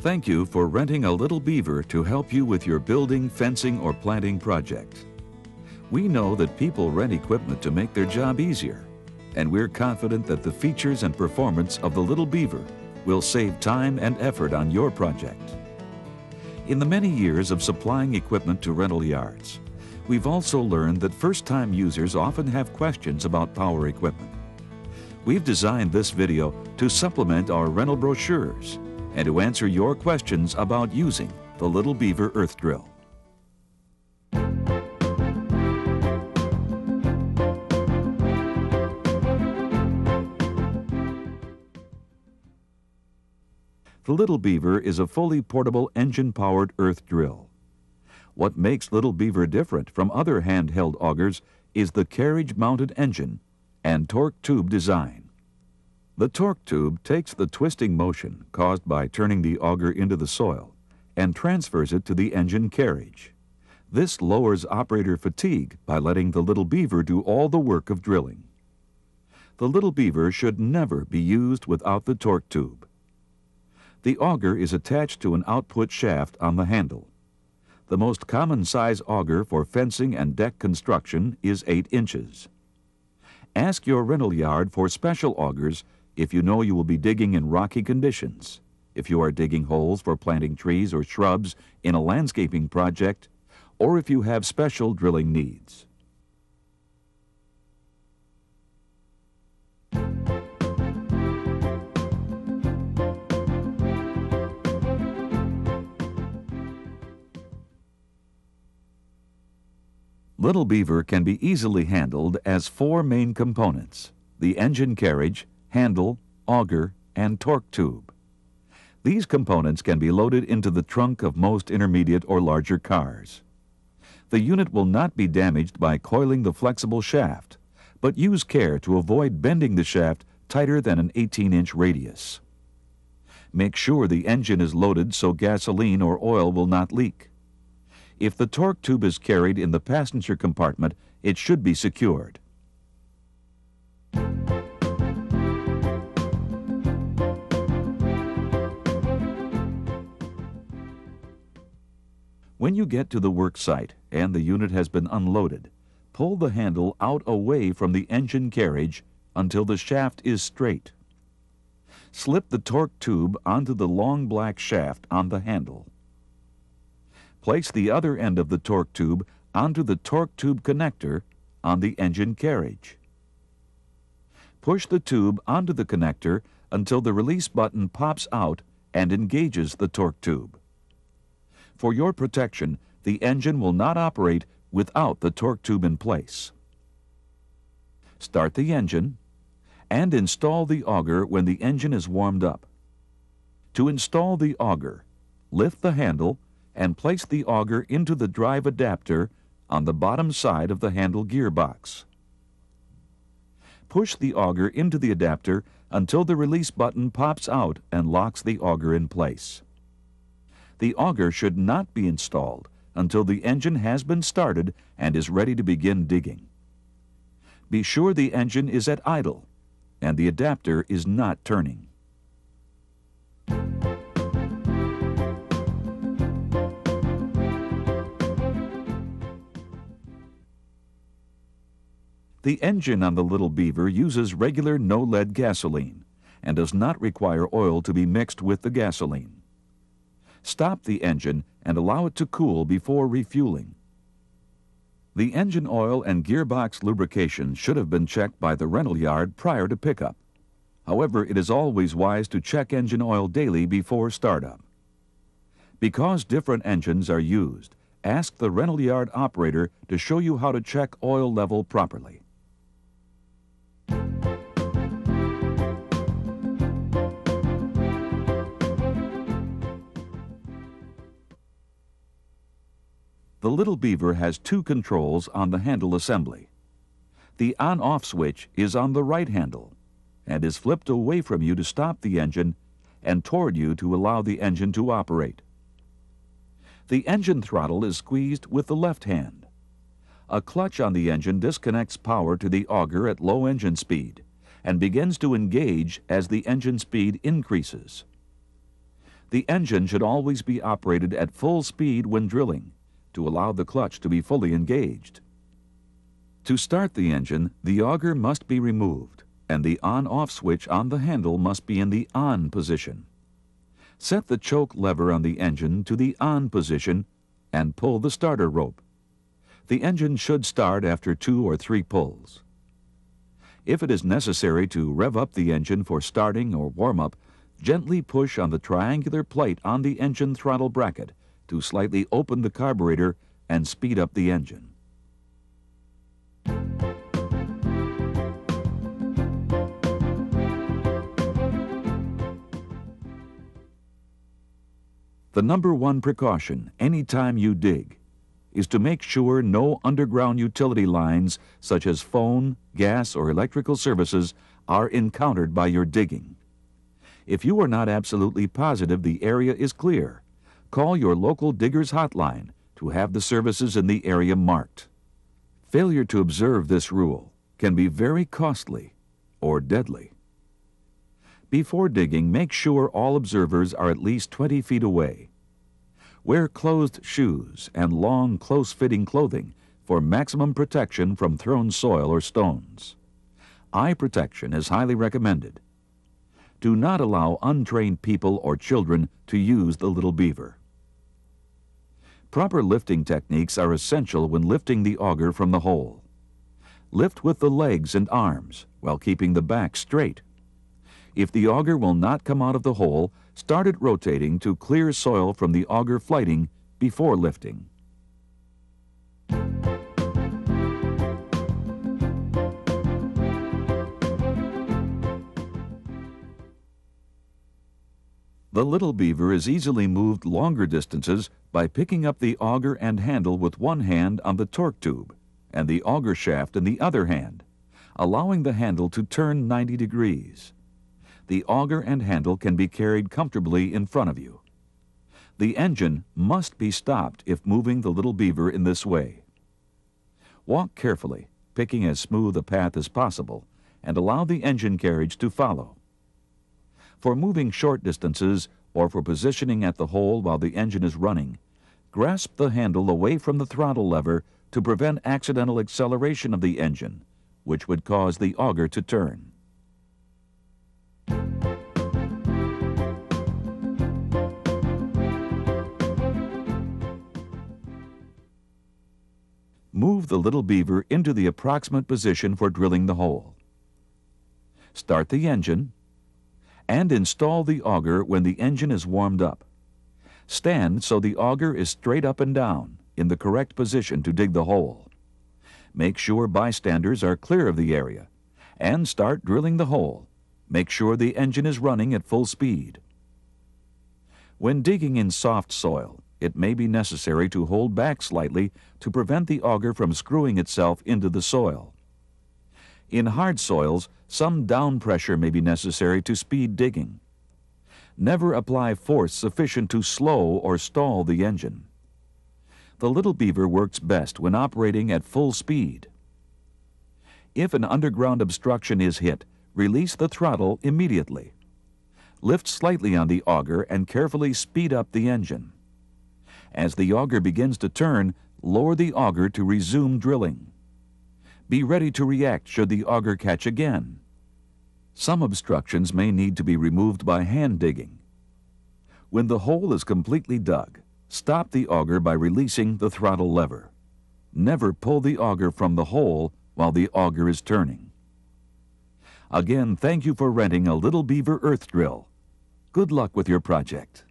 Thank you for renting a little Beaver to help you with your building, fencing, or planting project. We know that people rent equipment to make their job easier, and we're confident that the features and performance of the little Beaver will save time and effort on your project. In the many years of supplying equipment to rental yards, we've also learned that first-time users often have questions about power equipment. We've designed this video to supplement our rental brochures and to answer your questions about using the little Beaver earth drill. The little Beaver is a fully portable engine-powered earth drill. What makes little Beaver different from other handheld augers is the carriage-mounted engine and torque tube design. The torque tube takes the twisting motion caused by turning the auger into the soil and transfers it to the engine carriage. This lowers operator fatigue by letting the little Beaver do all the work of drilling. The little Beaver should never be used without the torque tube. The auger is attached to an output shaft on the handle. The most common size auger for fencing and deck construction is 8 inches. Ask your rental yard for special augers if you know you will be digging in rocky conditions, if you are digging holes for planting trees or shrubs in a landscaping project, or if you have special drilling needs. Little Beaver can be easily handled as 4 main components: the engine carriage, handle, auger, and torque tube. These components can be loaded into the trunk of most intermediate or larger cars. The unit will not be damaged by coiling the flexible shaft, but use care to avoid bending the shaft tighter than an 18-inch radius. Make sure the engine is loaded so gasoline or oil will not leak. If the torque tube is carried in the passenger compartment, it should be secured. When you get to the work site and the unit has been unloaded, pull the handle out away from the engine carriage until the shaft is straight. Slip the torque tube onto the long black shaft on the handle. Place the other end of the torque tube onto the torque tube connector on the engine carriage. Push the tube onto the connector until the release button pops out and engages the torque tube. For your protection, the engine will not operate without the torque tube in place. Start the engine and install the auger when the engine is warmed up. To install the auger, lift the handle and place the auger into the drive adapter on the bottom side of the handle gearbox. Push the auger into the adapter until the release button pops out and locks the auger in place. The auger should not be installed until the engine has been started and is ready to begin digging. Be sure the engine is at idle and the adapter is not turning. The engine on the little Beaver uses regular no-lead gasoline and does not require oil to be mixed with the gasoline. Stop the engine and allow it to cool before refueling. The engine oil and gearbox lubrication should have been checked by the rental yard prior to pickup. However, it is always wise to check engine oil daily before startup. Because different engines are used, ask the rental yard operator to show you how to check oil level properly. The little Beaver has 2 controls on the handle assembly. The on-off switch is on the right handle and is flipped away from you to stop the engine and toward you to allow the engine to operate. The engine throttle is squeezed with the left hand. A clutch on the engine disconnects power to the auger at low engine speed and begins to engage as the engine speed increases. The engine should always be operated at full speed when drilling to allow the clutch to be fully engaged. To start the engine, the auger must be removed and the on-off switch on the handle must be in the on position. Set the choke lever on the engine to the on position and pull the starter rope. The engine should start after 2 or 3 pulls. If it is necessary to rev up the engine for starting or warm-up, gently push on the triangular plate on the engine throttle bracket to slightly open the carburetor and speed up the engine. The number one precaution anytime you dig is to make sure no underground utility lines such as phone, gas, or electrical services are encountered by your digging. If you are not absolutely positive the area is clear, call your local digger's hotline to have the services in the area marked. Failure to observe this rule can be very costly or deadly. Before digging, make sure all observers are at least 20 feet away. Wear closed shoes and long, close-fitting clothing for maximum protection from thrown soil or stones. Eye protection is highly recommended. Do not allow untrained people or children to use the Little Beaver. Proper lifting techniques are essential when lifting the auger from the hole. Lift with the legs and arms while keeping the back straight. If the auger will not come out of the hole, start it rotating to clear soil from the auger flighting before lifting. The Little Beaver is easily moved longer distances by picking up the auger and handle with one hand on the torque tube and the auger shaft in the other hand, allowing the handle to turn 90 degrees. The auger and handle can be carried comfortably in front of you. The engine must be stopped if moving the Little Beaver in this way. Walk carefully, picking as smooth a path as possible, and allow the engine carriage to follow. For moving short distances or for positioning at the hole while the engine is running, grasp the handle away from the throttle lever to prevent accidental acceleration of the engine, which would cause the auger to turn. Move the Little Beaver into the approximate position for drilling the hole. Start the engine and install the auger when the engine is warmed up. Stand so the auger is straight up and down in the correct position to dig the hole. Make sure bystanders are clear of the area and start drilling the hole. Make sure the engine is running at full speed. When digging in soft soil, it may be necessary to hold back slightly to prevent the auger from screwing itself into the soil. In hard soils, some down pressure may be necessary to speed digging. Never apply force sufficient to slow or stall the engine. The Little Beaver works best when operating at full speed. If an underground obstruction is hit, release the throttle immediately. Lift slightly on the auger and carefully speed up the engine. As the auger begins to turn, lower the auger to resume drilling. Be ready to react should the auger catch again. Some obstructions may need to be removed by hand digging. When the hole is completely dug, stop the auger by releasing the throttle lever. Never pull the auger from the hole while the auger is turning. Again, thank you for renting a Little Beaver earth drill. Good luck with your project.